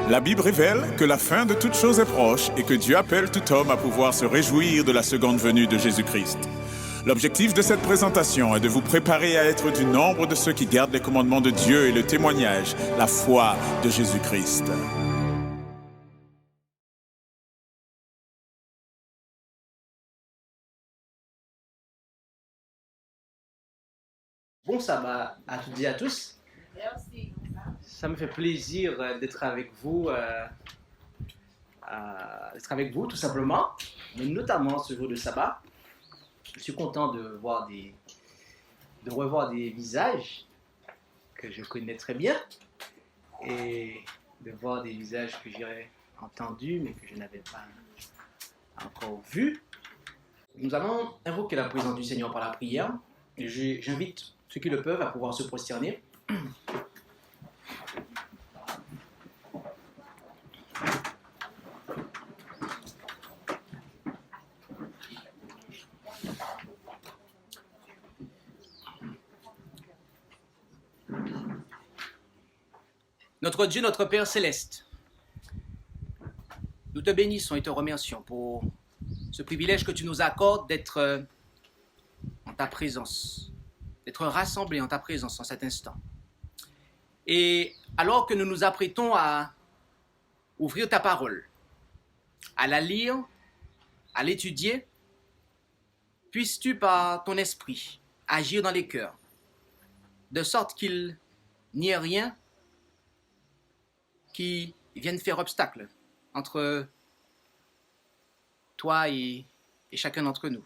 La Bible révèle que la fin de toute chose est proche et que Dieu appelle tout homme à pouvoir se réjouir de la seconde venue de Jésus-Christ. L'objectif de cette présentation est de vous préparer à être du nombre de ceux qui gardent les commandements de Dieu et le témoignage, la foi de Jésus-Christ. Bon sabbat à toutes et à tous. Merci. Ça me fait plaisir d'être avec vous, tout simplement, mais notamment ce jour de sabbat. Je suis content de revoir des visages que je connais très bien et de voir des visages que j'aurais entendus mais que je n'avais pas encore vus. Nous allons invoquer la présence du Seigneur par la prière et j'invite ceux qui le peuvent à pouvoir se prosterner. Notre Dieu, notre Père céleste, nous te bénissons et te remercions pour ce privilège que tu nous accordes d'être en ta présence, d'être rassemblés en ta présence en cet instant. Et alors que nous nous apprêtons à ouvrir ta parole, à la lire, à l'étudier, puisses-tu par ton esprit agir dans les cœurs, de sorte qu'il n'y ait rien qui vienne faire obstacle entre toi et chacun d'entre nous.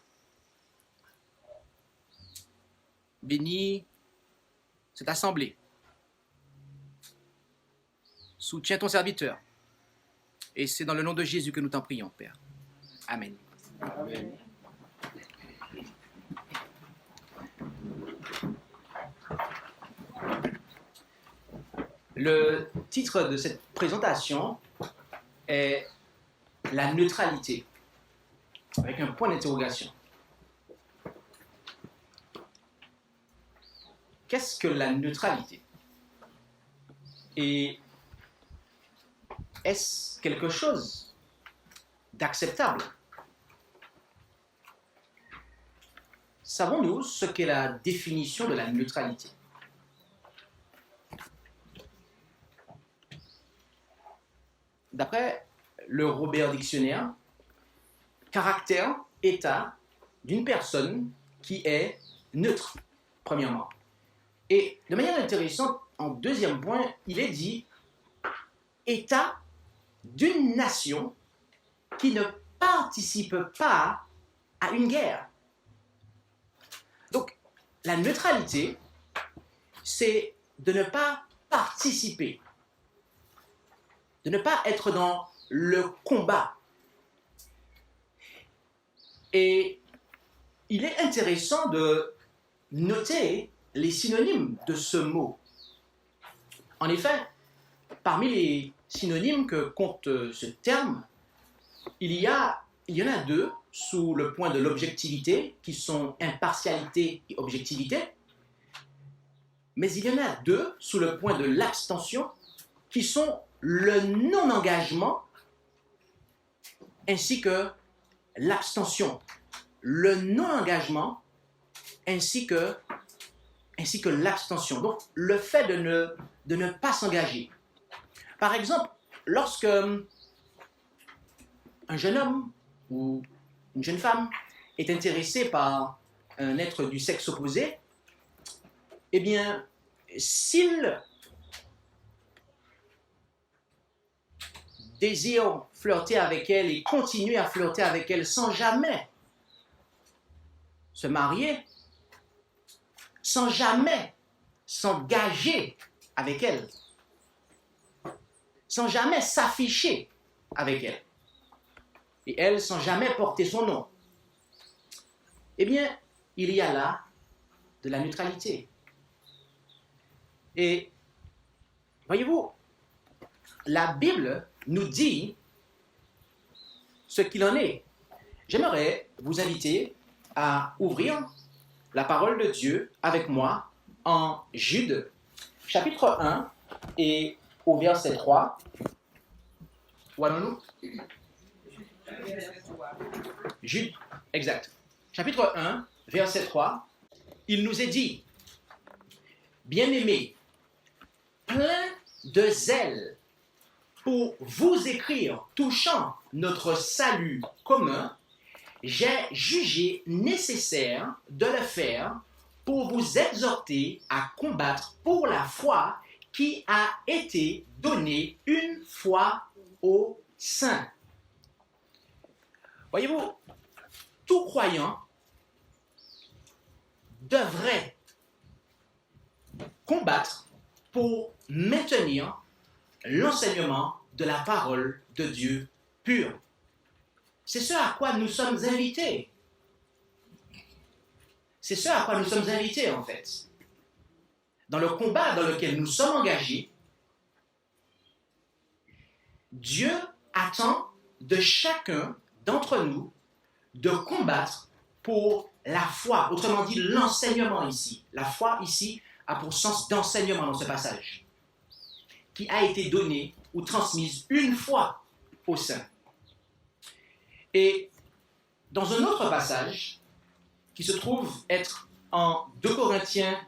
Bénis cette assemblée. Soutiens ton serviteur. Et c'est dans le nom de Jésus que nous t'en prions, Père. Amen. Amen. Le titre de cette présentation est « La neutralité », avec un point d'interrogation. Qu'est-ce que la neutralité? Et est-ce quelque chose d'acceptable? Savons-nous ce qu'est la définition de la neutralité? D'après le Robert Dictionnaire, caractère, état d'une personne qui est neutre, premièrement. Et de manière intéressante, en deuxième point, il est dit état d'une nation qui ne participe pas à une guerre. Donc, la neutralité, c'est de ne pas participer, de ne pas être dans le combat. Et il est intéressant de noter les synonymes de ce mot. En effet, parmi les synonymes que compte ce terme, il y en a deux sous le point de l'objectivité, qui sont impartialité et objectivité, mais il y en a deux sous le point de l'abstention, qui sont le non-engagement ainsi que l'abstention, le non-engagement ainsi que l'abstention. Donc, le fait de ne pas s'engager. Par exemple, lorsque un jeune homme ou une jeune femme est intéressé par un être du sexe opposé, eh bien, s'il désire flirter avec elle et continuer à flirter avec elle sans jamais se marier, sans jamais s'engager avec elle, sans jamais s'afficher avec elle, et elle sans jamais porter son nom, eh bien, il y a là de la neutralité. Et voyez-vous, la Bible nous dit ce qu'il en est. J'aimerais vous inviter à ouvrir la parole de Dieu avec moi en Jude, chapitre 1 et au verset 3. Où allons-nous? Jude, exact. Chapitre 1, verset 3, il nous est dit, bien-aimés, plein de zèle pour vous écrire touchant notre salut commun, j'ai jugé nécessaire de le faire pour vous exhorter à combattre pour la foi qui a été donnée une fois aux saints. Voyez-vous, tout croyant devrait combattre pour maintenir l'enseignement de la parole de Dieu pure. C'est ce à quoi nous sommes invités. C'est ce à quoi nous sommes invités, en fait. Dans le combat dans lequel nous sommes engagés, Dieu attend de chacun d'entre nous de combattre pour la foi. Autrement dit, l'enseignement ici. La foi ici a pour sens d'enseignement dans ce passage, qui a été donnée ou transmise une fois aux saints. Et dans un autre passage, qui se trouve être en 2 Corinthiens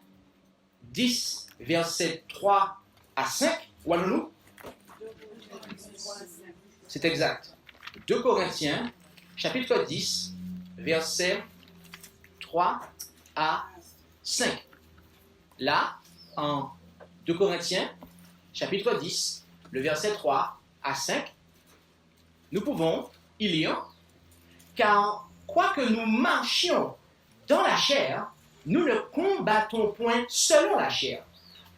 10, versets 3 à 5, où allons-nous? C'est exact. 2 Corinthiens, chapitre 10, versets 3 à 5. Là, en 2 Corinthiens, chapitre 10, le verset 3 à 5, nous pouvons y lire, car quoique nous marchions dans la chair, nous ne combattons point selon la chair.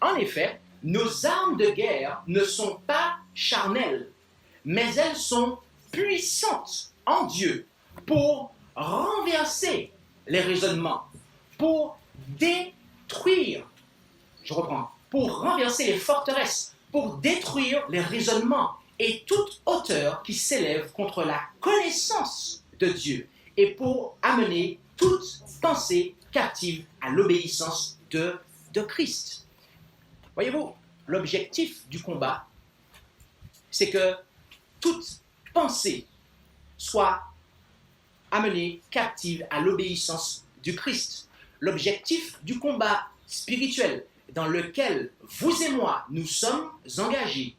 En effet, nos armes de guerre ne sont pas charnelles, mais elles sont puissantes en Dieu pour renverser les raisonnements, pour détruire, pour renverser les forteresses, pour détruire les raisonnements et toute hauteur qui s'élève contre la connaissance de Dieu et pour amener toute pensée captive à l'obéissance de Christ. Voyez-vous, l'objectif du combat, c'est que toute pensée soit amenée captive à l'obéissance du Christ. L'objectif du combat spirituel dans lequel vous et moi nous sommes engagés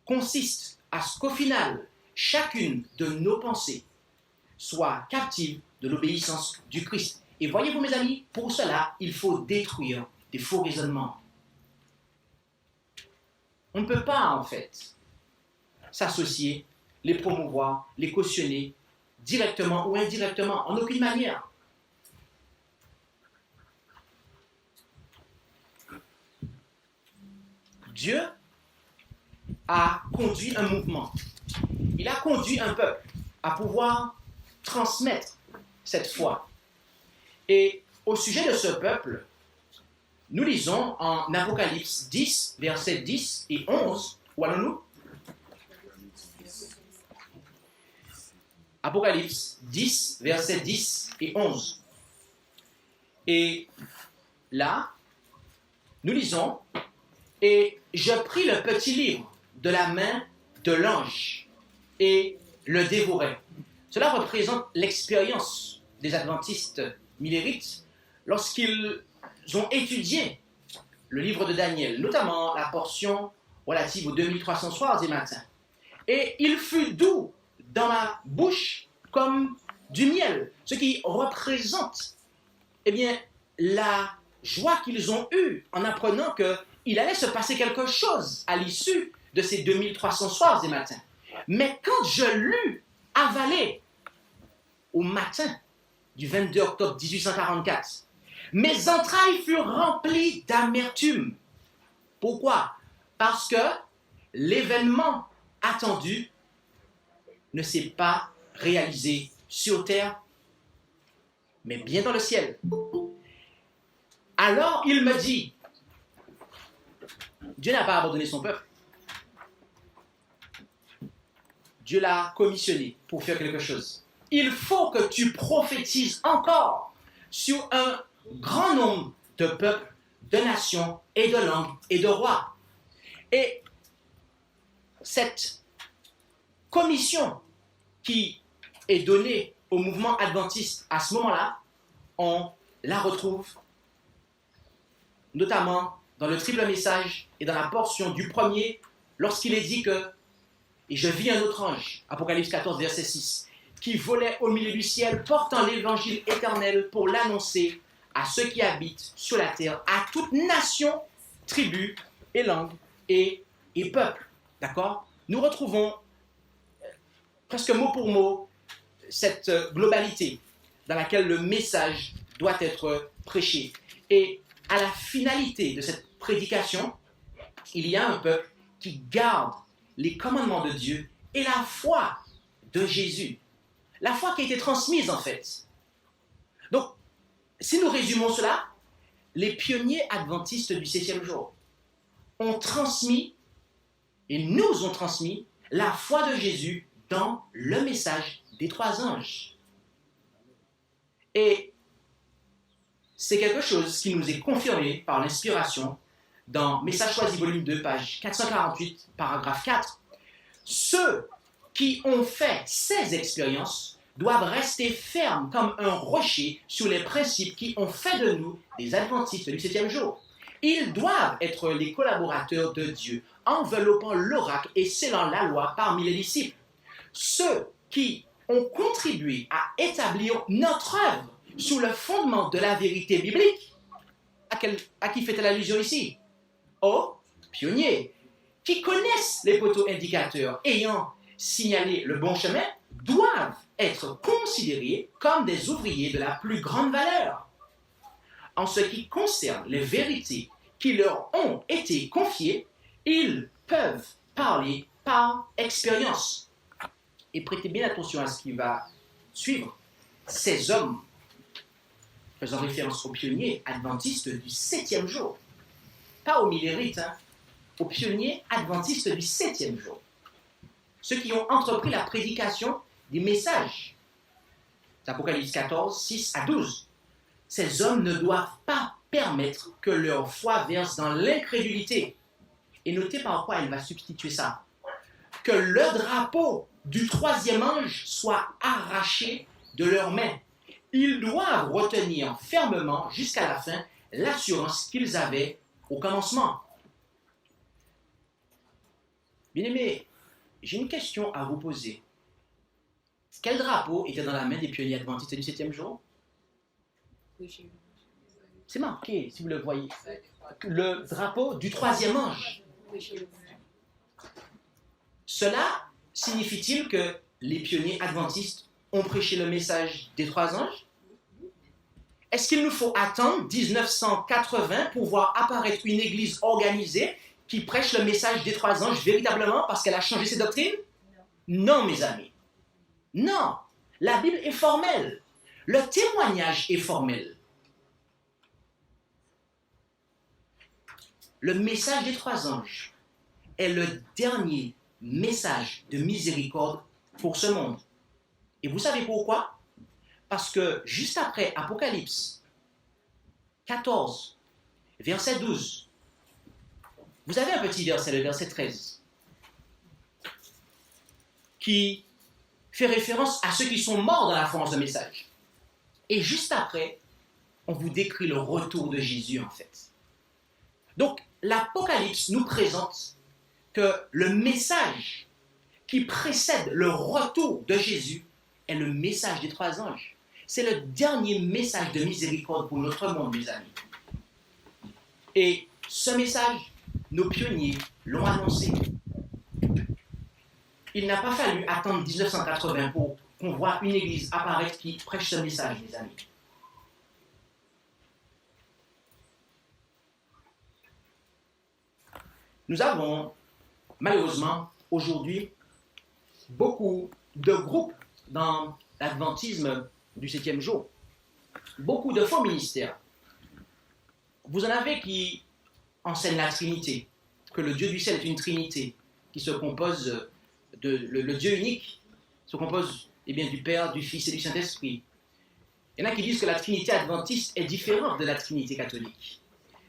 consiste à ce qu'au final, chacune de nos pensées soit captive de l'obéissance du Christ. Et voyez-vous, mes amis, pour cela, il faut détruire des faux raisonnements. On ne peut pas, en fait, s'associer, les promouvoir, les cautionner, directement ou indirectement, en aucune manière. Dieu a conduit un mouvement. Il a conduit un peuple à pouvoir transmettre cette foi. Et au sujet de ce peuple, nous lisons en Apocalypse 10, versets 10 et 11. Où allons-nous? Apocalypse 10, versets 10 et 11. Et là, nous lisons, « Et je pris le petit livre de la main de l'ange et le dévorai. » Cela représente l'expérience des adventistes millérites lorsqu'ils ont étudié le livre de Daniel, notamment la portion relative aux 2300 soirs et matins. Et il fut doux dans ma bouche comme du miel, ce qui représente, eh bien, la joie qu'ils ont eue en apprenant qu'il allait se passer quelque chose à l'issue de ces 2300 soirs et matins. Mais quand je l'eus avalé au matin du 22 octobre 1844, mes entrailles furent remplies d'amertume. Pourquoi? Parce que l'événement attendu ne s'est pas réalisé sur terre, mais bien dans le ciel. Alors il me dit, Dieu n'a pas abandonné son peuple. Dieu l'a commissionné pour faire quelque chose. Il faut que tu prophétises encore sur un grand nombre de peuples, de nations et de langues et de rois. Et cette commission qui est donnée au mouvement adventiste à ce moment-là, on la retrouve notamment dans le triple message et dans la portion du premier, lorsqu'il est dit que « Et je vis un autre ange », Apocalypse 14, verset 6, qui volait au milieu du ciel, portant l'évangile éternel pour l'annoncer à ceux qui habitent sur la terre, à toute nation, tribu et langue et peuple. D'accord? Nous retrouvons presque mot pour mot cette globalité dans laquelle le message doit être prêché. Et à la finalité de cette prédication, il y a un peuple qui garde les commandements de Dieu et la foi de Jésus. La foi qui a été transmise en fait. Donc, si nous résumons cela, les pionniers adventistes du 7e jour ont transmis, et nous ont transmis, la foi de Jésus dans le message des 3 anges. Et c'est quelque chose qui nous est confirmé par l'inspiration dans Message choisi, volume 2, page 448, paragraphe 4. Ceux qui ont fait ces expériences doivent rester fermes comme un rocher sur les principes qui ont fait de nous des adventistes du 7e jour. Ils doivent être les collaborateurs de Dieu, enveloppant l'oracle et scellant la loi parmi les disciples. Ceux qui ont contribué à établir notre œuvre sous le fondement de la vérité biblique. À qui fait-elle allusion ici? Aux pionniers, qui connaissent les poteaux indicateurs ayant signalé le bon chemin, doivent être considérés comme des ouvriers de la plus grande valeur. En ce qui concerne les vérités qui leur ont été confiées, ils peuvent parler par expérience. Et prêtez bien attention à ce qui va suivre. Ces hommes, faisant référence aux pionniers adventistes du 7e jour, pas aux millérites, aux pionniers adventistes du 7e jour, ceux qui ont entrepris la prédication des messages. Apocalypse 14, 6 à 12. Ces hommes ne doivent pas permettre que leur foi verse dans l'incrédulité. Et notez par quoi elle va substituer ça. Que le drapeau du 3e ange soit arraché de leurs mains. Ils doivent retenir fermement jusqu'à la fin l'assurance qu'ils avaient au commencement. Bien-aimés, j'ai une question à vous poser. Quel drapeau était dans la main des pionniers adventistes du 7e jour? C'est marqué, si vous le voyez. Le drapeau du 3e ange. Cela signifie-t-il que les pionniers adventistes ont prêché le message des 3 anges? Est-ce qu'il nous faut attendre 1980 pour voir apparaître une église organisée qui prêche le message des 3 anges véritablement parce qu'elle a changé ses doctrines? Non, mes amis. Non. La Bible est formelle. Le témoignage est formel. Le message des 3 anges est le dernier message de miséricorde pour ce monde. Et vous savez pourquoi? Parce que juste après Apocalypse 14, verset 12, vous avez un petit verset, le verset 13, qui fait référence à ceux qui sont morts dans la foi en ce message. Et juste après, on vous décrit le retour de Jésus en fait. Donc, l'Apocalypse nous présente que le message qui précède le retour de Jésus est le message des 3 anges. C'est le dernier message de miséricorde pour notre monde, mes amis. Et ce message, nos pionniers l'ont annoncé. Il n'a pas fallu attendre 1980 pour qu'on voit une église apparaître qui prêche ce message, mes amis. Nous avons, malheureusement, aujourd'hui, beaucoup de groupes dans l'adventisme du 7e jour. Beaucoup de faux ministères. Vous en avez qui enseignent la Trinité, que le Dieu du ciel est une Trinité, qui se compose le Dieu unique, se compose du Père, du Fils et du Saint-Esprit. Il y en a qui disent que la Trinité adventiste est différente de la Trinité catholique,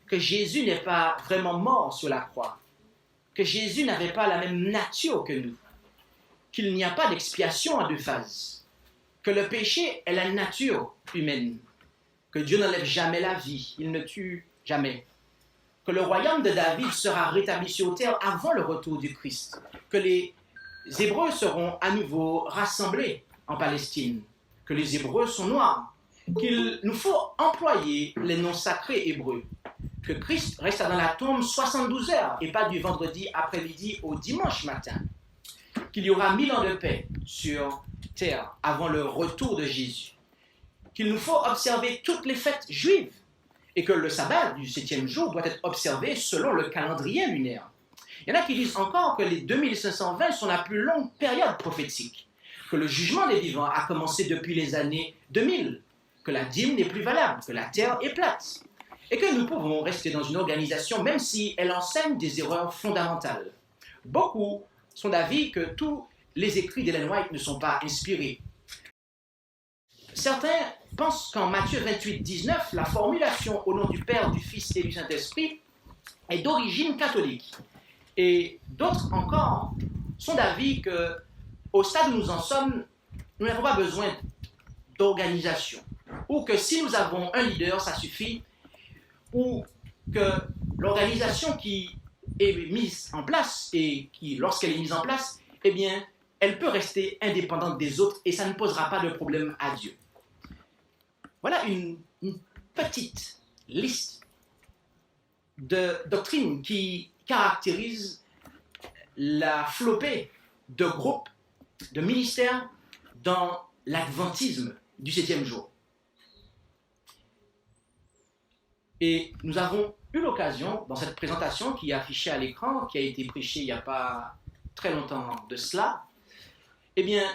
que Jésus n'est pas vraiment mort sur la croix, que Jésus n'avait pas la même nature que nous, qu'il n'y a pas d'expiation en deux phases, que le péché est la nature humaine, que Dieu n'enlève jamais la vie, il ne tue jamais, que le royaume de David sera rétabli sur terre avant le retour du Christ, que les Hébreux seront à nouveau rassemblés en Palestine, que les Hébreux sont noirs, qu'il nous faut employer les noms sacrés hébreux, que Christ reste dans la tombe 72 heures et pas du vendredi après-midi au dimanche matin, qu'il y aura 1000 ans de paix sur terre avant le retour de Jésus, qu'il nous faut observer toutes les fêtes juives et que le sabbat du 7e jour doit être observé selon le calendrier lunaire. Il y en a qui disent encore que les 2520 sont la plus longue période prophétique, que le jugement des vivants a commencé depuis les années 2000, que la dîme n'est plus valable, que la terre est plate, et que nous pouvons rester dans une organisation même si elle enseigne des erreurs fondamentales. Beaucoup sont d'avis que tous les écrits d'Ellen White ne sont pas inspirés. Certains pensent qu'en Matthieu 28, 19, la formulation au nom du Père, du Fils et du Saint-Esprit est d'origine catholique. Et d'autres encore sont d'avis qu'au stade où nous en sommes, nous n'avons pas besoin d'organisation. Ou que si nous avons un leader, ça suffit. Ou que l'organisation qui est mise en place et qui, lorsqu'elle est mise en place, eh bien, elle peut rester indépendante des autres et ça ne posera pas de problème à Dieu. Voilà une petite liste de doctrines qui caractérisent la flopée de groupes, de ministères dans l'adventisme du 7e jour. Et nous avons eu l'occasion, dans cette présentation qui est affichée à l'écran, qui a été prêchée il n'y a pas très longtemps de cela, eh bien,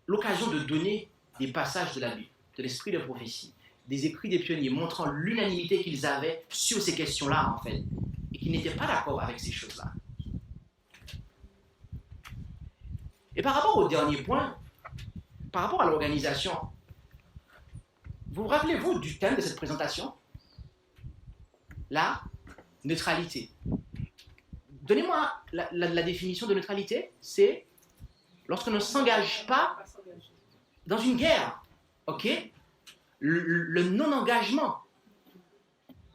l'occasion de donner des passages de la Bible, de l'esprit de prophétie, des écrits des pionniers montrant l'unanimité qu'ils avaient sur ces questions-là, en fait, et qu'ils n'étaient pas d'accord avec ces choses-là. Et par rapport au dernier point, par rapport à l'organisation, vous rappelez-vous du thème de cette présentation? La neutralité. Donnez-moi la définition de neutralité, c'est lorsqu'on ne s'engage pas dans une guerre, ok? Le non-engagement,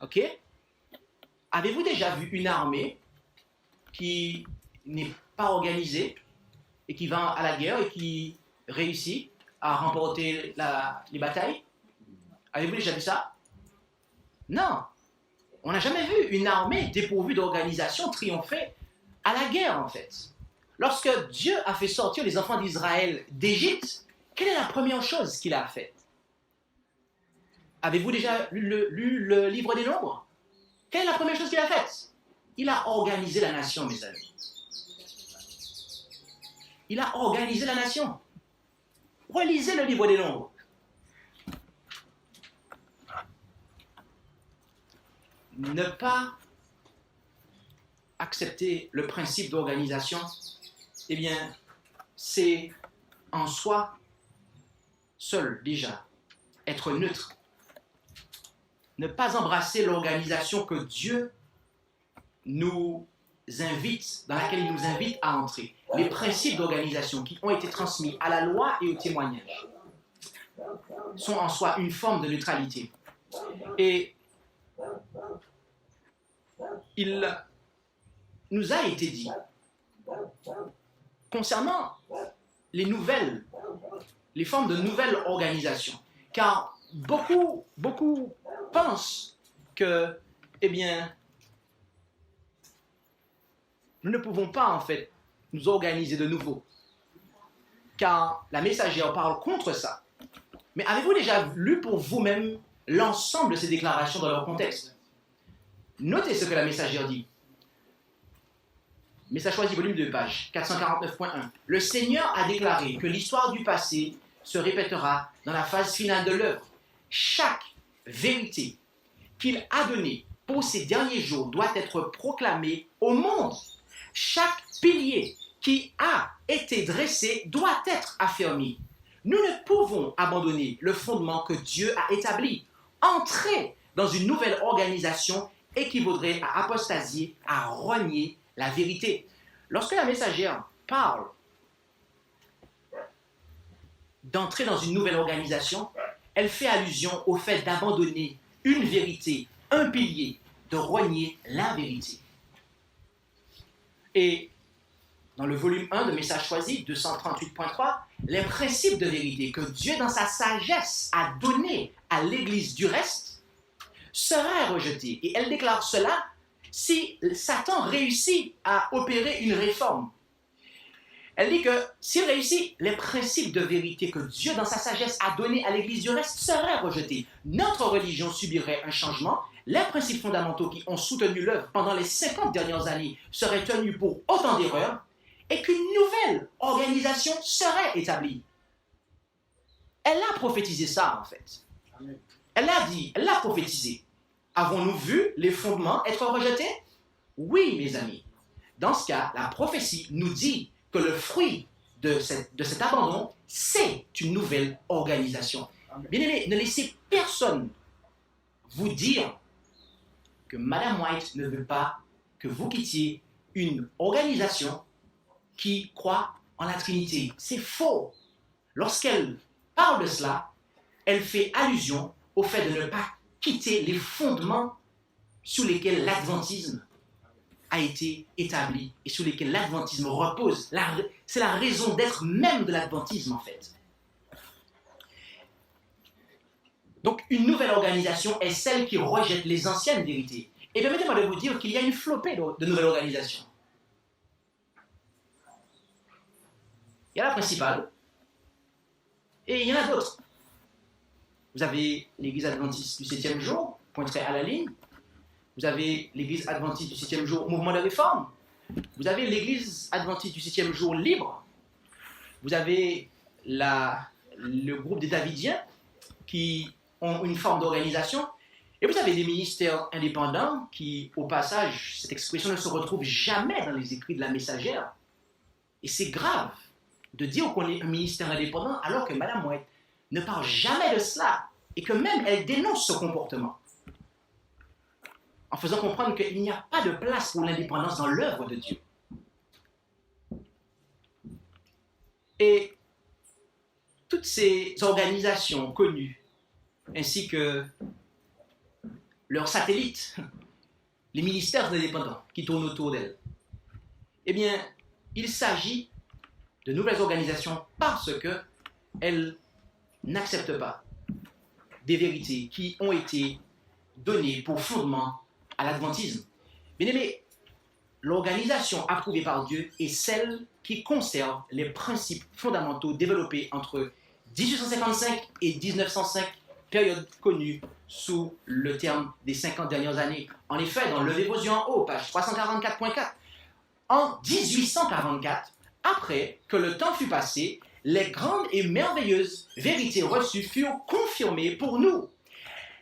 ok? Avez-vous déjà vu une armée qui n'est pas organisée et qui va à la guerre et qui réussit à remporter les batailles? Avez-vous déjà vu ça? Non. On n'a jamais vu une armée dépourvue d'organisation triompher à la guerre, en fait. Lorsque Dieu a fait sortir les enfants d'Israël d'Égypte, quelle est la première chose qu'il a faite? Avez-vous déjà lu le livre des Nombres? Quelle est la première chose qu'il a faite? Il a organisé la nation, mes amis. Il a organisé la nation. Relisez le livre des Nombres. Ne pas accepter le principe d'organisation, eh bien, c'est en soi seul déjà être neutre. Ne pas embrasser l'organisation que Dieu nous invite, dans laquelle il nous invite à entrer. Les principes d'organisation qui ont été transmis à la loi et au témoignage sont en soi une forme de neutralité. Et il nous a été dit, concernant les formes de nouvelles organisations, car beaucoup pensent que, eh bien, nous ne pouvons pas, en fait, nous organiser de nouveau, car la messagère parle contre ça. Mais avez-vous déjà lu pour vous-même l'ensemble de ces déclarations dans leur contexte? Notez ce que la messagère dit. Message choisi, volume 2, page 449.1. Le Seigneur a déclaré que l'histoire du passé se répétera dans la phase finale de l'œuvre. Chaque vérité qu'il a donnée pour ces derniers jours doit être proclamée au monde. Chaque pilier qui a été dressé doit être affermi. Nous ne pouvons abandonner le fondement que Dieu a établi. Entrer dans une nouvelle organisation équivaudrait à apostasier, à renier la vérité. Lorsque la messagère parle d'entrer dans une nouvelle organisation, elle fait allusion au fait d'abandonner une vérité, un pilier, de renier la vérité. Et dans le volume 1 de Messages choisis, 238.3, les principes de vérité que Dieu, dans sa sagesse, a donnés à l'Église du reste, seraient rejetés. Et elle déclare cela si Satan réussit à opérer une réforme. Elle dit que s'il réussit, les principes de vérité que Dieu, dans sa sagesse, a donnés à l'Église du reste seraient rejetés. Notre religion subirait un changement. Les principes fondamentaux qui ont soutenu l'œuvre pendant les 50 dernières années seraient tenus pour autant d'erreurs et qu'une nouvelle organisation serait établie. Elle a prophétisé ça, en fait. Elle l'a dit, elle l'a prophétisé. Avons-nous vu les fondements être rejetés? Oui, mes amis. Dans ce cas, la prophétie nous dit que le fruit de cet abandon, c'est une nouvelle organisation. Bien-aimés, ne laissez personne vous dire que Madame White ne veut pas que vous quittiez une organisation qui croit en la Trinité. C'est faux. Lorsqu'elle parle de cela, elle fait allusion au fait de ne pas quitter les fondements sur lesquels l'adventisme a été établi et sur lesquels l'adventisme repose. C'est la raison d'être même de l'adventisme, en fait. Donc, une nouvelle organisation est celle qui rejette les anciennes vérités. Et permettez-moi de vous dire qu'il y a une flopée de nouvelles organisations. Il y a la principale, et il y en a d'autres. Vous avez l'Église adventiste du 7e jour, pointerait à la ligne. Vous avez l'Église adventiste du 7e jour, mouvement de réforme. Vous avez l'Église adventiste du 7e jour, libre. Vous avez le groupe des Davidiens qui ont une forme d'organisation. Et vous avez des ministères indépendants qui, au passage, cette expression ne se retrouve jamais dans les écrits de la Messagère. Et c'est grave de dire qu'on est un ministère indépendant alors que Mme White ne parle jamais de cela et que même elle dénonce ce comportement en faisant comprendre qu'il n'y a pas de place pour l'indépendance dans l'œuvre de Dieu. Et toutes ces organisations connues, ainsi que leurs satellites, les ministères indépendants qui tournent autour d'elles, eh bien, il s'agit de nouvelles organisations parce qu'elles n'acceptent pas des vérités qui ont été données pour fondement à l'adventisme. Bien aimé, l'organisation approuvée par Dieu est celle qui conserve les principes fondamentaux développés entre 1855 et 1905, période connue sous le terme des 50 dernières années. En effet, dans Levez vos yeux en haut, page 344.4, en 1844, après que le temps fut passé, les grandes et merveilleuses vérités reçues furent confirmées pour nous.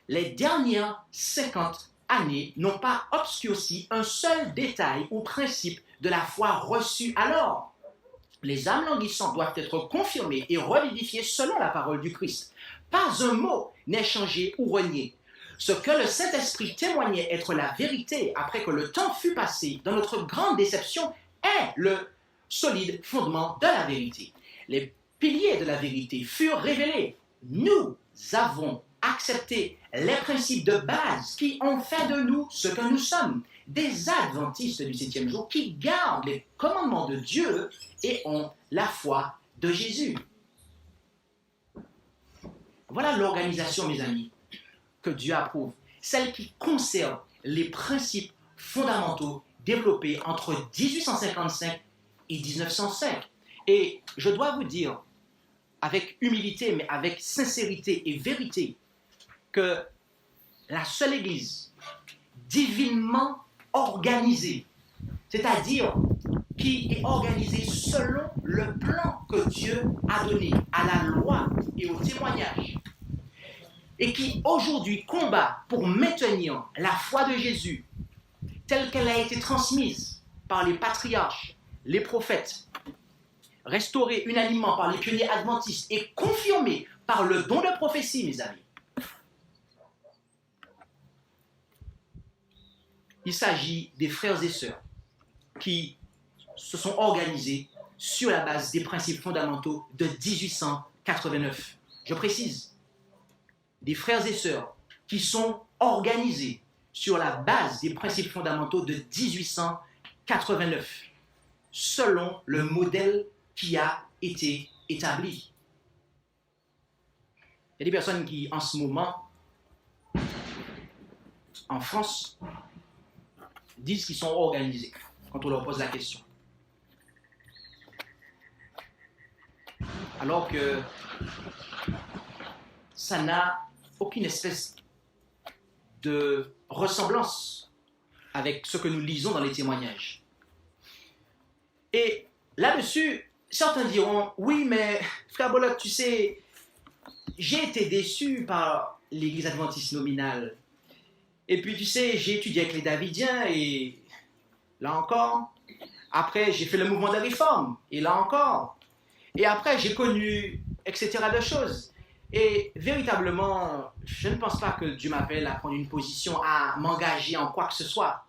Les dernières 50 années n'ont pas obscurci un seul détail ou principe de la foi reçue alors. Les âmes languissantes doivent être confirmées et revivifiées selon la parole du Christ. Pas un mot n'est changé ou renié. Ce que le Saint-Esprit témoignait être la vérité après que le temps fut passé dans notre grande déception est le solide fondement de la vérité. Les piliers de la vérité furent révélés. Nous avons accepté les principes de base qui ont fait de nous ce que nous sommes, des adventistes du 7e jour qui gardent les commandements de Dieu et ont la foi de Jésus. Voilà l'organisation, mes amis, que Dieu approuve, celle qui conserve les principes fondamentaux développés entre 1855 et 1905. Et je dois vous dire, avec humilité, mais avec sincérité et vérité, que la seule Église divinement organisée, c'est-à-dire qui est organisée selon le plan que Dieu a donné à la loi et au témoignage, et qui aujourd'hui combat pour maintenir la foi de Jésus telle qu'elle a été transmise par les patriarches, les prophètes, restaurée unanimement par les pionniers adventistes et confirmée par le don de prophétie, mes amis. Il s'agit des frères et sœurs qui se sont organisés sur la base des principes fondamentaux de 1855. 1889. Je précise, des frères et sœurs qui sont organisés sur la base des principes fondamentaux de 1889, selon le modèle qui a été établi. Il y a des personnes qui, en ce moment, en France, disent qu'ils sont organisés quand on leur pose la question. Alors que ça n'a aucune espèce de ressemblance avec ce que nous lisons dans les témoignages. Et là-dessus, certains diront, oui, mais frère Bollock, tu sais, j'ai été déçu par l'église adventiste nominale. Et puis, tu sais, j'ai étudié avec les Davidiens et là encore, après, j'ai fait le mouvement de réforme et là encore. Et après, j'ai connu, etc. de choses. Et véritablement, je ne pense pas que Dieu m'appelle à prendre une position, à m'engager en quoi que ce soit.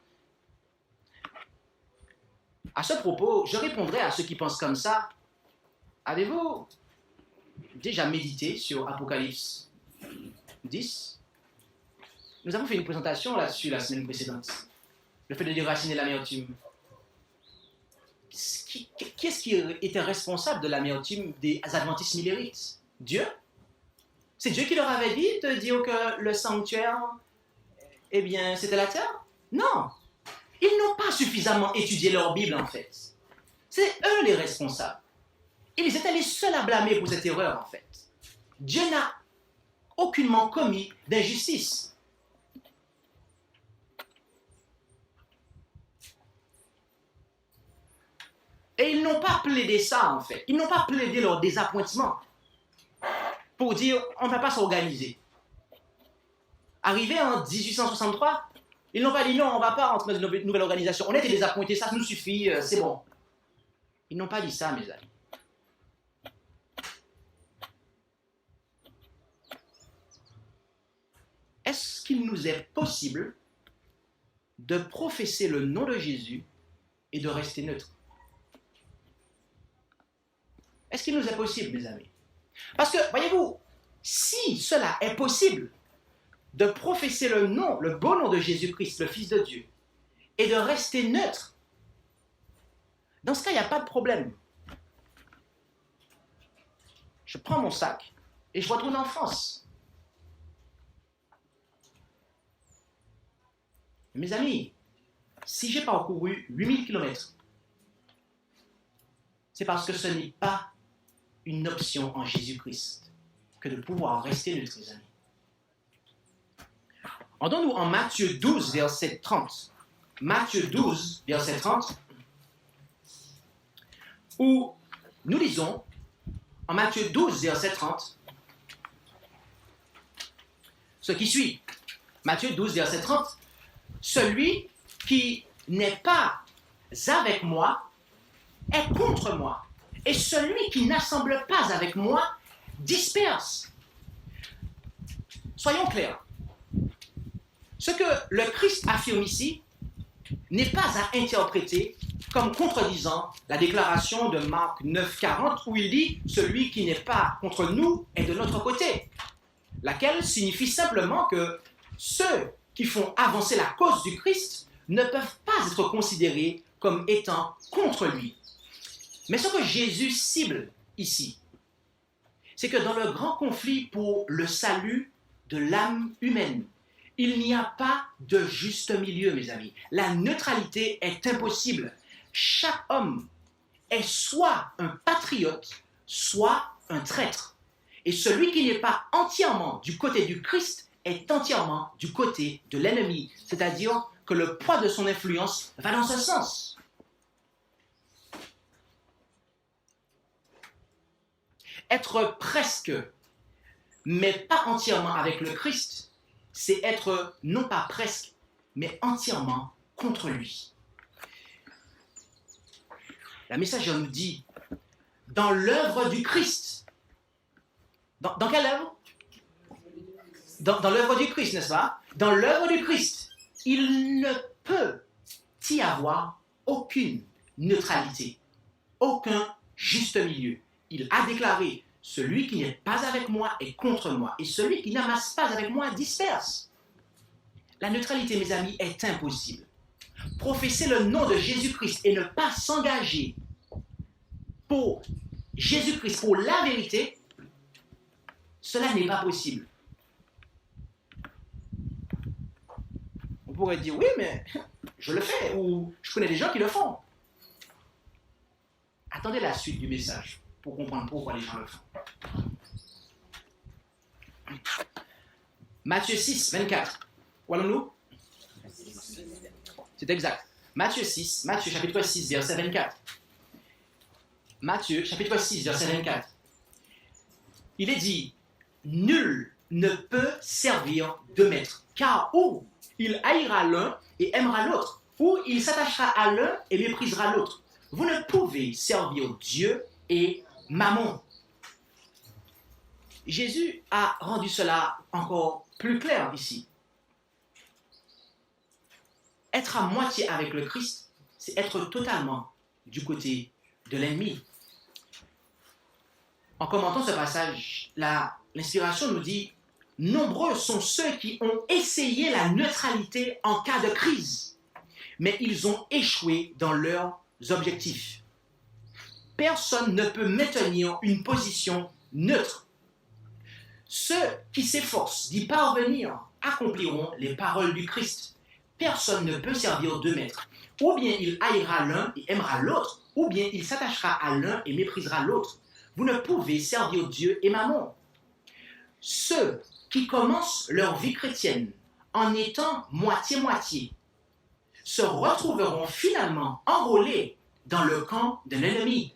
À ce propos, je répondrai à ceux qui pensent comme ça. Avez-vous déjà médité sur Apocalypse 10? Nous avons fait une présentation là-dessus la semaine précédente. Le fait de déraciner l'amertume. Qui est-ce qui était responsable de l'amertume des adventistes millérites? Dieu? C'est Dieu qui leur avait dit de dire que le sanctuaire, eh bien, c'était la terre? Non. Ils n'ont pas suffisamment étudié leur Bible, en fait. C'est eux les responsables. Ils étaient les seuls à blâmer pour cette erreur, en fait. Dieu n'a aucunement commis d'injustice. Et ils n'ont pas plaidé ça, en fait. Ils n'ont pas plaidé leur désappointement pour dire on ne va pas s'organiser. Arrivé en 1863, ils n'ont pas dit non, on ne va pas entrer dans une nouvelle organisation. On était désappointés, ça nous suffit, c'est bon. Ils n'ont pas dit ça, mes amis. Est-ce qu'il nous est possible de professer le nom de Jésus et de rester neutre? Est-ce qu'il nous est possible, mes amis? Parce que, voyez-vous, si cela est possible, de professer le nom, le beau nom de Jésus-Christ, le Fils de Dieu, et de rester neutre, dans ce cas, il n'y a pas de problème. Je prends mon sac et je retourne en France. Mes amis, si j'ai parcouru 8000 km, c'est parce que ce n'est pas une option en Jésus-Christ que de pouvoir rester neutre, mes amis. Entendons-nous en Matthieu 12, verset 30. Matthieu 12, verset 30, où nous lisons, en Matthieu 12, verset 30, ce qui suit. Matthieu 12, verset 30, celui qui n'est pas avec moi est contre moi. Et celui qui n'assemble pas avec moi disperse. Soyons clairs. Ce que le Christ affirme ici n'est pas à interpréter comme contredisant la déclaration de Marc 9, 40 où il dit « Celui qui n'est pas contre nous est de notre côté », laquelle signifie simplement que ceux qui font avancer la cause du Christ ne peuvent pas être considérés comme étant contre lui. Mais ce que Jésus cible ici, c'est que dans le grand conflit pour le salut de l'âme humaine, il n'y a pas de juste milieu, mes amis. La neutralité est impossible. Chaque homme est soit un patriote, soit un traître. Et celui qui n'est pas entièrement du côté du Christ est entièrement du côté de l'ennemi. C'est-à-dire que le poids de son influence va dans ce sens. Être presque, mais pas entièrement avec le Christ, c'est être non pas presque, mais entièrement contre lui. La messagère nous dit, dans l'œuvre du Christ, dans quelle œuvre? Dans l'œuvre du Christ, n'est-ce pas? Dans l'œuvre du Christ, il ne peut y avoir aucune neutralité, aucun juste milieu. Il a déclaré Celui qui n'est pas avec moi est contre moi, et celui qui n'amasse pas avec moi disperse. La neutralité, mes amis, est impossible. Professer le nom de Jésus-Christ et ne pas s'engager pour Jésus-Christ, pour la vérité, cela n'est pas possible. On pourrait dire, oui, mais je le fais, ou je connais des gens qui le font. Attendez la suite du message pour comprendre pourquoi les gens le font. Matthieu 6, 24. Où allons-nous? C'est exact. Matthieu chapitre 6, verset 24. Matthieu chapitre 6, verset 24. Il est dit, nul ne peut servir deux maîtres, car ou il haïra l'un et aimera l'autre, ou il s'attachera à l'un et méprisera l'autre. Vous ne pouvez servir Dieu et Mammon. Jésus a rendu cela encore plus clair ici. Être à moitié avec le Christ, c'est être totalement du côté de l'ennemi. En commentant ce passage, l'inspiration nous dit « Nombreux sont ceux qui ont essayé la neutralité en cas de crise, mais ils ont échoué dans leurs objectifs. Personne ne peut maintenir une position neutre. Ceux qui s'efforcent d'y parvenir accompliront les paroles du Christ. Personne ne peut servir deux maîtres. Ou bien il haïra l'un et aimera l'autre, ou bien il s'attachera à l'un et méprisera l'autre. Vous ne pouvez servir Dieu et Mammon. Ceux qui commencent leur vie chrétienne en étant moitié-moitié se retrouveront finalement enrôlés dans le camp de l'ennemi,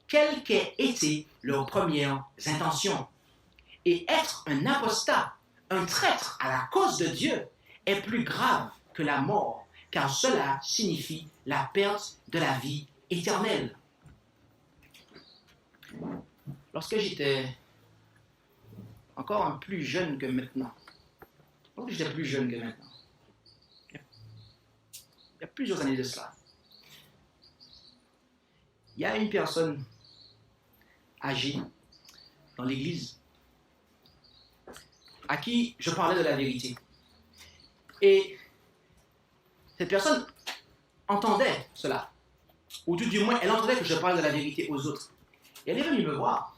quelles qu'aient été leurs premières intentions. Et être un apostat, un traître à la cause de Dieu, est plus grave que la mort, car cela signifie la perte de la vie éternelle. Lorsque j'étais encore un plus jeune que maintenant, il y a plusieurs années de cela, il y a une personne âgée dans l'église à qui je parlais de la vérité. Et cette personne entendait cela, ou tout du moins, elle entendait que je parlais de la vérité aux autres. Et elle est venue me voir.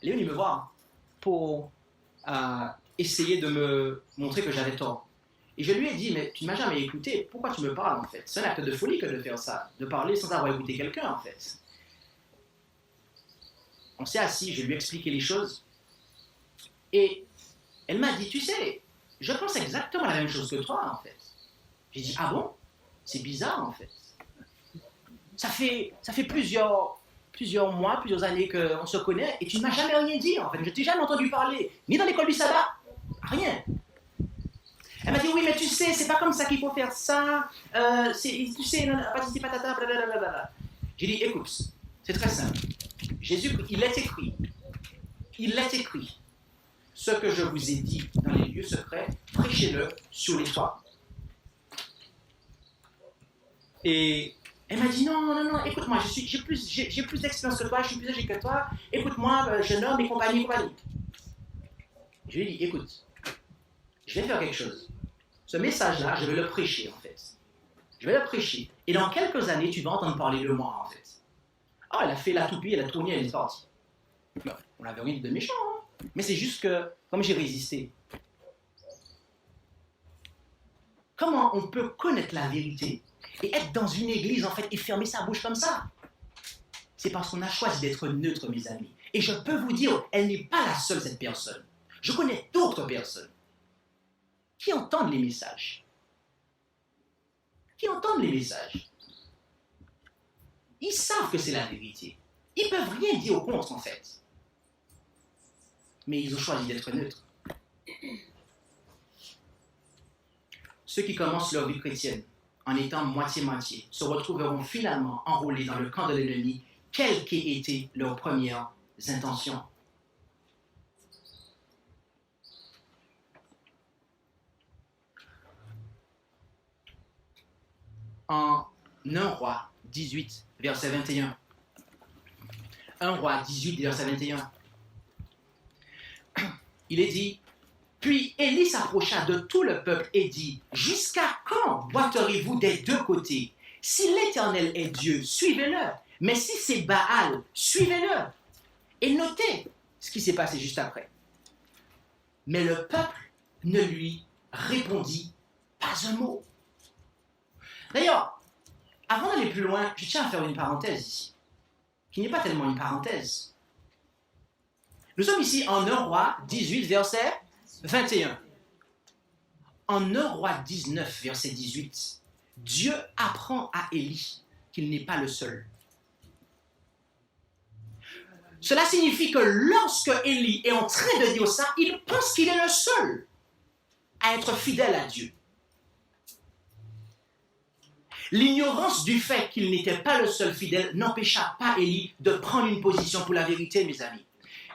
Elle est venue me voir pour essayer de me montrer que j'avais tort. Et je lui ai dit, mais tu ne m'as jamais écouté, pourquoi tu me parles en fait? C'est un acte de folie que de faire ça, de parler sans avoir écouté quelqu'un en fait. On s'est assis, je lui ai expliqué les choses, et elle m'a dit, tu sais, je pense exactement la même chose que toi en fait. J'ai dit, ah bon? C'est bizarre en fait. Ça fait plusieurs mois, plusieurs années qu'on se connaît, et tu ne m'as jamais rien dit en fait. Je ne t'ai jamais entendu parler, ni dans l'école du sabbat, rien. Elle m'a dit, oui, mais tu sais, c'est pas comme ça qu'il faut faire ça. Tu sais, patati patata, blablabla. J'ai dit, écoute, c'est très simple. Jésus, il est écrit. Ce que je vous ai dit dans les lieux secrets, prêchez-le sur les toits. Et elle m'a dit, non, écoute-moi, j'ai plus d'expérience que toi, je suis plus âgé que toi. Écoute-moi, jeune homme et compagnie. Je lui ai dit, écoute, je vais faire quelque chose. Ce message-là, je vais le prêcher, en fait. Je vais le prêcher. Et dans quelques années, tu vas entendre parler de moi, en fait. Ah, elle a fait la toupie, elle a tourné, elle est partie. Bon, on n'avait rien dit de méchant, hein. Mais c'est juste que, comme j'ai résisté, comment on peut connaître la vérité et être dans une église, en fait, et fermer sa bouche comme ça? C'est parce qu'on a choisi d'être neutre, mes amis. Et je peux vous dire, elle n'est pas la seule, cette personne. Je connais d'autres personnes qui entendent les messages. Ils savent que c'est la vérité. Ils ne peuvent rien dire au contre, en fait. Mais ils ont choisi d'être neutres. Ceux qui commencent leur vie chrétienne en étant moitié-moitié se retrouveront finalement enrôlés dans le camp de l'ennemi, quelles qu'aient été leurs premières intentions. En 1 Roi 18, verset 21. 1 Roi 18, verset 21. il est dit, puis Élie s'approcha de tout le peuple et dit, jusqu'à quand boiterez-vous des deux côtés? Si l'Éternel est Dieu, suivez-le. Mais si c'est Baal, suivez-le. Et notez ce qui s'est passé juste après. Mais le peuple ne lui répondit pas un mot. D'ailleurs, avant d'aller plus loin, je tiens à faire une parenthèse ici, qui n'est pas tellement une parenthèse. Nous sommes ici en 1 Roi 18, verset 21. En 1 Roi 19, verset 18, Dieu apprend à Élie qu'il n'est pas le seul. Cela signifie que lorsque Élie est en train de dire ça, il pense qu'il est le seul à être fidèle à Dieu. L'ignorance du fait qu'il n'était pas le seul fidèle n'empêcha pas Élie de prendre une position pour la vérité, mes amis.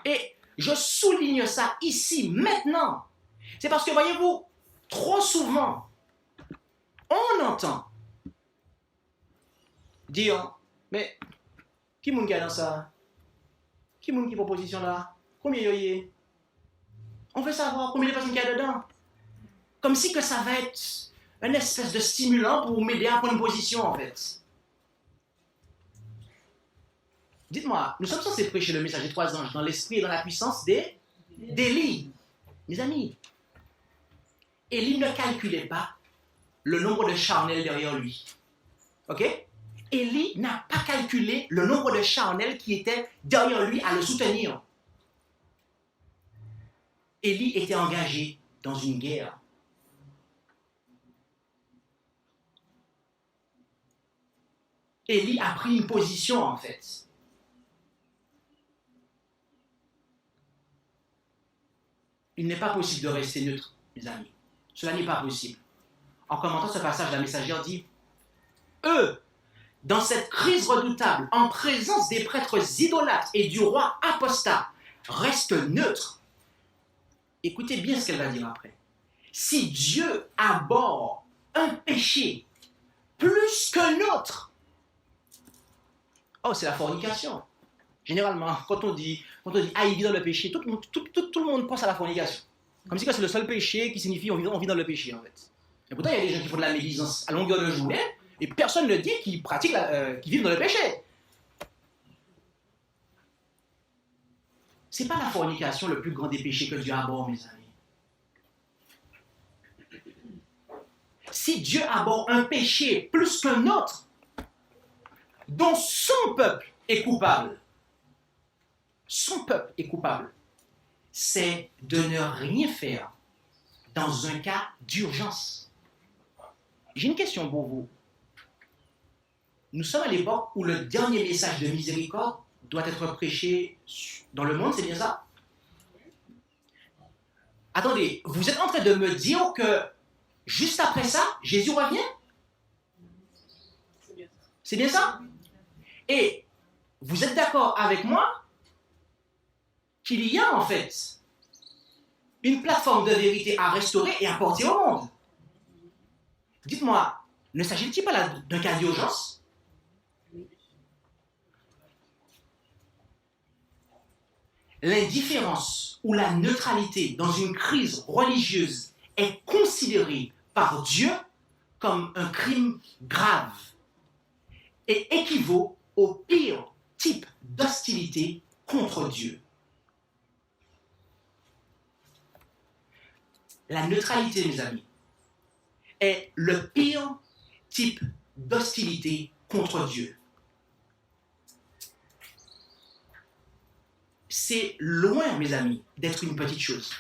Et je souligne ça ici, maintenant. C'est parce que, voyez-vous, trop souvent, on entend dire, mais qui est-ce qui est dans ça? Qui est-ce qui proposition là? Combien il y a? On veut savoir combien de personnes qu'il y a dedans. Comme si que ça va être une espèce de stimulant pour m'aider à prendre une position, en fait. Dites-moi, nous sommes censés prêcher le message des 3 anges dans l'esprit et dans la puissance d'Élie. Mes amis, Élie ne calculait pas le nombre de charnels derrière lui. Ok? Élie n'a pas calculé le nombre de charnels qui étaient derrière lui à le soutenir. Élie était engagé dans une guerre. Élie a pris une position, en fait. Il n'est pas possible de rester neutre, mes amis. Cela n'est pas possible. En commentant ce passage, la messagère dit, eux, dans cette crise redoutable, en présence des prêtres idolâtres et du roi apostat, restent neutres. Écoutez bien ce qu'elle va dire après. Si Dieu abhorre un péché plus qu'un autre, oh, c'est la fornication. Généralement, quand on dit ah, il vit dans le péché, tout le monde pense à la fornication. Comme si c'est le seul péché qui signifie on vit dans le péché, en fait. Et pourtant, il y a des gens qui font de la médisance à longueur de journée, et personne ne dit qu'ils pratiquent, qu'ils vivent dans le péché. C'est pas la fornication le plus grand des péchés que Dieu abhorre, mes amis. Si Dieu abhorre un péché plus qu'un autre, dont son peuple est coupable, c'est de ne rien faire dans un cas d'urgence. J'ai une question pour vous. Nous sommes à l'époque où le dernier message de miséricorde doit être prêché dans le monde, c'est bien ça? Attendez, vous êtes en train de me dire que juste après ça, Jésus revient? C'est bien ça? Et vous êtes d'accord avec moi qu'il y a en fait une plateforme de vérité à restaurer et à porter au monde? Dites-moi, ne s'agit-il pas là d'un cas d'urgence? L'indifférence ou la neutralité dans une crise religieuse est considérée par Dieu comme un crime grave et équivaut au pire type d'hostilité contre Dieu. La neutralité, mes amis, est le pire type d'hostilité contre Dieu. C'est loin, mes amis, d'être une petite chose.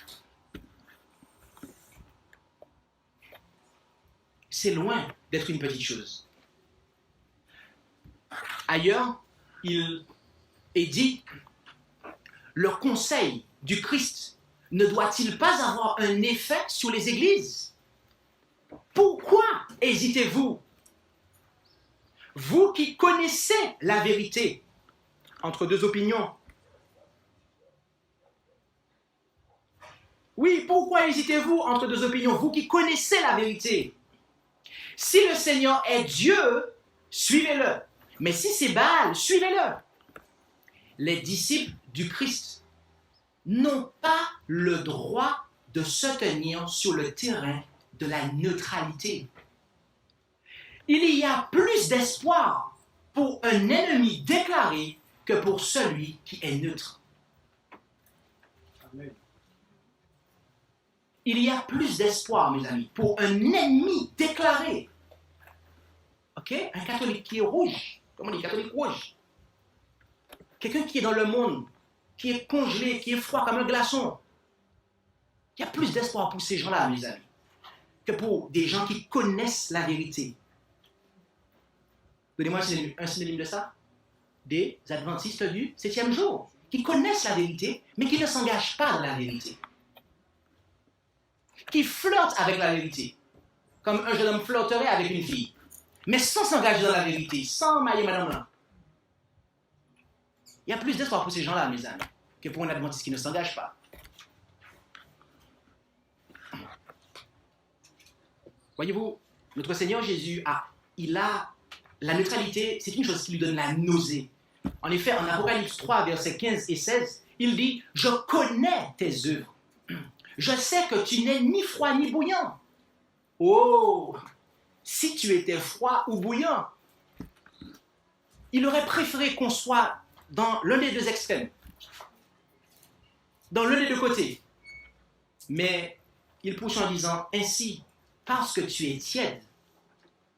C'est loin d'être une petite chose. Ailleurs, il est dit, le conseil du Christ ne doit-il pas avoir un effet sur les églises? Pourquoi hésitez-vous? Vous qui connaissez la vérité entre deux opinions. Oui, pourquoi hésitez-vous entre deux opinions? Vous qui connaissez la vérité. Si le Seigneur est Dieu, suivez-le. Mais si c'est Baal, suivez-le. Les disciples du Christ n'ont pas le droit de se tenir sur le terrain de la neutralité. Il y a plus d'espoir pour un ennemi déclaré que pour celui qui est neutre. Amen. Il y a plus d'espoir, mes amis, pour un ennemi déclaré. Ok? Un catholique qui est rouge. Comment on dit? Catholique rouge. Quelqu'un qui est dans le monde, qui est congelé, qui est froid comme un glaçon. Il y a plus d'espoir pour ces gens-là, mes amis, que pour des gens qui connaissent la vérité. Donnez-moi un synonyme de ça. Des adventistes du 7e jour, qui connaissent la vérité, mais qui ne s'engagent pas dans la vérité. Qui flirtent avec la vérité, comme un jeune homme flirterait avec une fille, mais sans s'engager dans la vérité, sans mailler madame là. Il y a plus d'espoir pour ces gens-là, mes amis, que pour un adventiste qui ne s'engage pas. Voyez-vous, notre Seigneur Jésus la neutralité, c'est une chose qui lui donne la nausée. En effet, en Apocalypse 3, versets 15 et 16, il dit « Je connais tes œuvres. Je sais que tu n'es ni froid ni bouillant. » Oh, si tu étais froid ou bouillant, il aurait préféré qu'on soit dans l'un des deux extrêmes, dans l'un des deux côtés. Mais il pousse en disant, ainsi, parce que tu es tiède,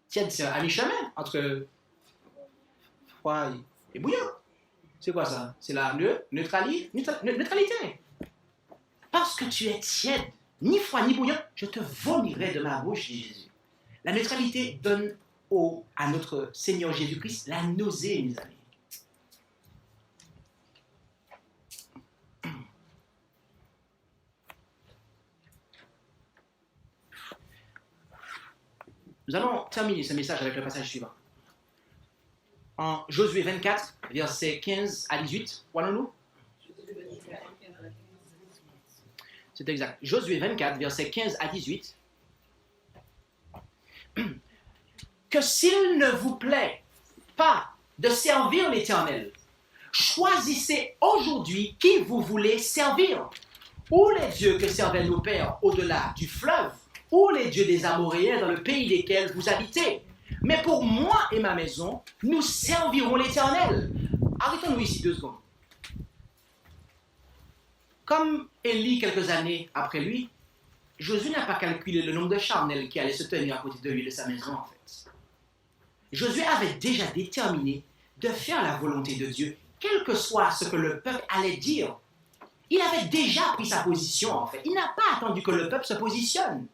tiède c'est à mi-chemin entre froid et bouillant. C'est quoi ça? C'est la neutralité. Parce que tu es tiède, ni froid ni bouillant, je te vomirai de ma bouche, dit Jésus. La neutralité donne à notre Seigneur Jésus-Christ la nausée, mes amis. Nous allons terminer ce message avec le passage suivant. En Josué 24, versets 15 à 18, voyons-nous? C'est exact. Josué 24, versets 15 à 18. Que s'il ne vous plaît pas de servir l'Éternel, choisissez aujourd'hui qui vous voulez servir. Ou les dieux que servaient nos pères au-delà du fleuve, ou les dieux des Amoréens dans le pays desquels vous habitez. Mais pour moi et ma maison, nous servirons l'Éternel. Arrêtons-nous ici 2 secondes. Comme Élie, quelques années après lui, Josué n'a pas calculé le nombre de charnels qui allaient se tenir à côté de lui de sa maison, en fait. Josué avait déjà déterminé de faire la volonté de Dieu, quel que soit ce que le peuple allait dire. Il avait déjà pris sa position, en fait. Il n'a pas attendu que le peuple se positionne.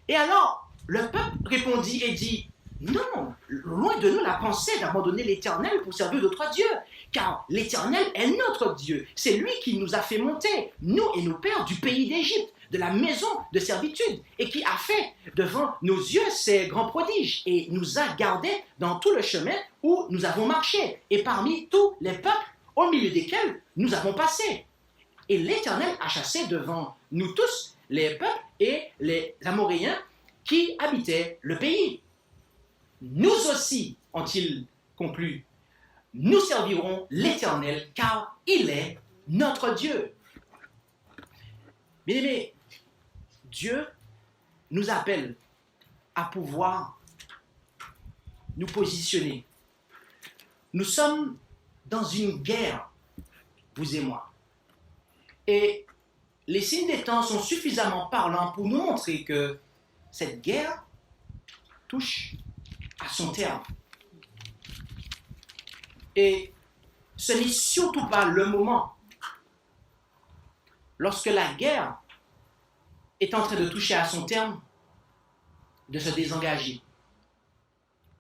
Et alors, le peuple répondit et dit, non, loin de nous la pensée d'abandonner l'Éternel pour servir d'autres dieux, car l'Éternel est notre Dieu. C'est lui qui nous a fait monter, nous et nos pères, du pays d'Égypte, de la maison de servitude, et qui a fait devant nos yeux ses grands prodiges, et nous a gardés dans tout le chemin où nous avons marché, et parmi tous les peuples au milieu desquels nous avons passé. Et l'Éternel a chassé devant nous tous les peuples et les Amoréens qui habitaient le pays. Nous aussi, ont-ils conclu, nous servirons l'Éternel car il est notre Dieu. Bien-aimés, Dieu nous appelle à pouvoir nous positionner. Nous sommes dans une guerre, vous et moi. Et les signes des temps sont suffisamment parlants pour nous montrer que cette guerre touche à son terme. Et ce n'est surtout pas le moment, lorsque la guerre est en train de toucher à son terme, de se désengager.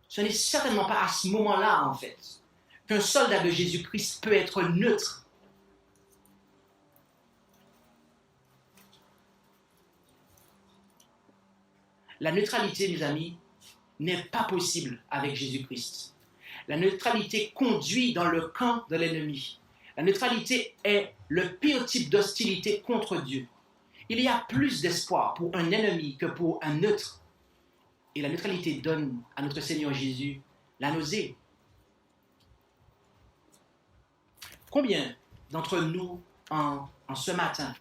Ce n'est certainement pas à ce moment-là, en fait, qu'un soldat de Jésus-Christ peut être neutre. La neutralité, mes amis, n'est pas possible avec Jésus-Christ. La neutralité conduit dans le camp de l'ennemi. La neutralité est le pire type d'hostilité contre Dieu. Il y a plus d'espoir pour un ennemi que pour un neutre. Et la neutralité donne à notre Seigneur Jésus la nausée. Combien d'entre nous, en ce matin,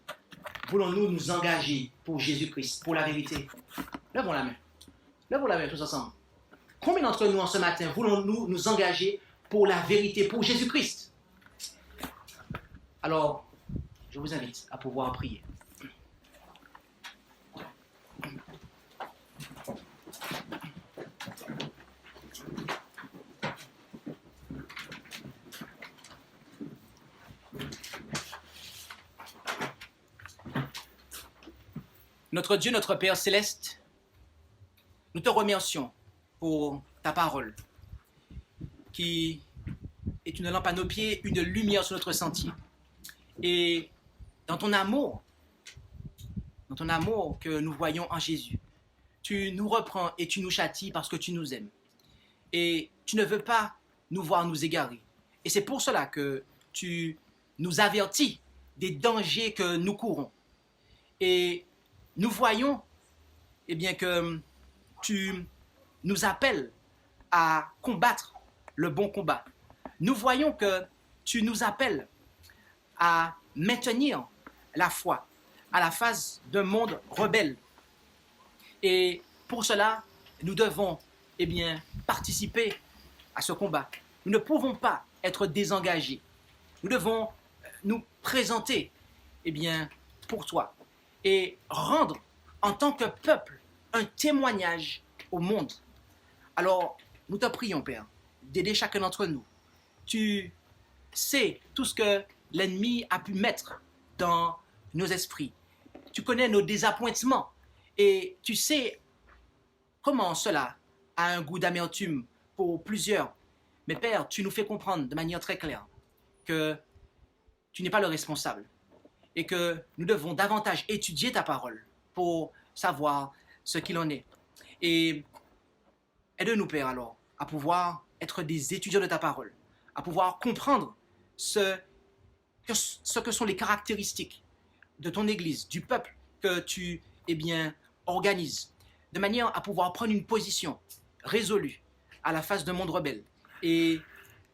voulons-nous nous engager pour Jésus-Christ, pour la vérité? Lèvons la main. Lèvons la main tous ensemble. Combien d'entre nous, en ce matin, voulons-nous nous engager pour la vérité, pour Jésus-Christ? Alors, je vous invite à pouvoir prier. Notre Dieu, notre Père céleste, nous te remercions pour ta parole, qui est une lampe à nos pieds, une lumière sur notre sentier. Et dans ton amour que nous voyons en Jésus, tu nous reprends et tu nous châties parce que tu nous aimes. Et tu ne veux pas nous voir nous égarer. Et c'est pour cela que tu nous avertis des dangers que nous courons. Et nous voyons que tu nous appelles à combattre le bon combat. Nous voyons que tu nous appelles à maintenir la foi à la face d'un monde rebelle. Et pour cela, nous devons participer à ce combat. Nous ne pouvons pas être désengagés. Nous devons nous présenter pour toi et rendre en tant que peuple un témoignage au monde. Alors, nous te prions, Père, d'aider chacun d'entre nous. Tu sais tout ce que l'ennemi a pu mettre dans nos esprits. Tu connais nos désappointements et tu sais comment cela a un goût d'amertume pour plusieurs. Mais Père, tu nous fais comprendre de manière très claire que tu n'es pas le responsable et que nous devons davantage étudier ta parole pour savoir ce qu'il en est. Et aide-nous, Père, alors, à pouvoir être des étudiants de ta parole, à pouvoir comprendre ce que sont les caractéristiques de ton Église, du peuple que tu organises, de manière à pouvoir prendre une position résolue à la face d'un monde rebelle et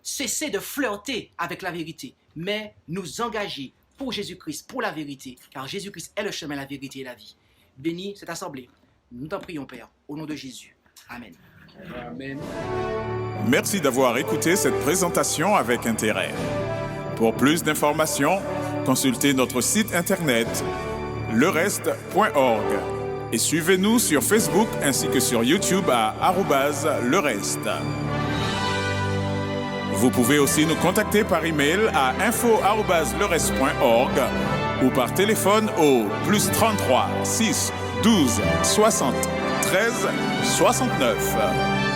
cesser de flirter avec la vérité, mais nous engager pour Jésus-Christ, pour la vérité, car Jésus-Christ est le chemin, la vérité et la vie. Bénis cette assemblée. Nous t'en prions, Père, au nom de Jésus. Amen. Amen. Merci d'avoir écouté cette présentation avec intérêt. Pour plus d'informations, consultez notre site internet lereste.org et suivez-nous sur Facebook ainsi que sur YouTube à @lereste. Vous pouvez aussi nous contacter par email à info@lereste.org ou par téléphone au +33 6 12 60 13 69.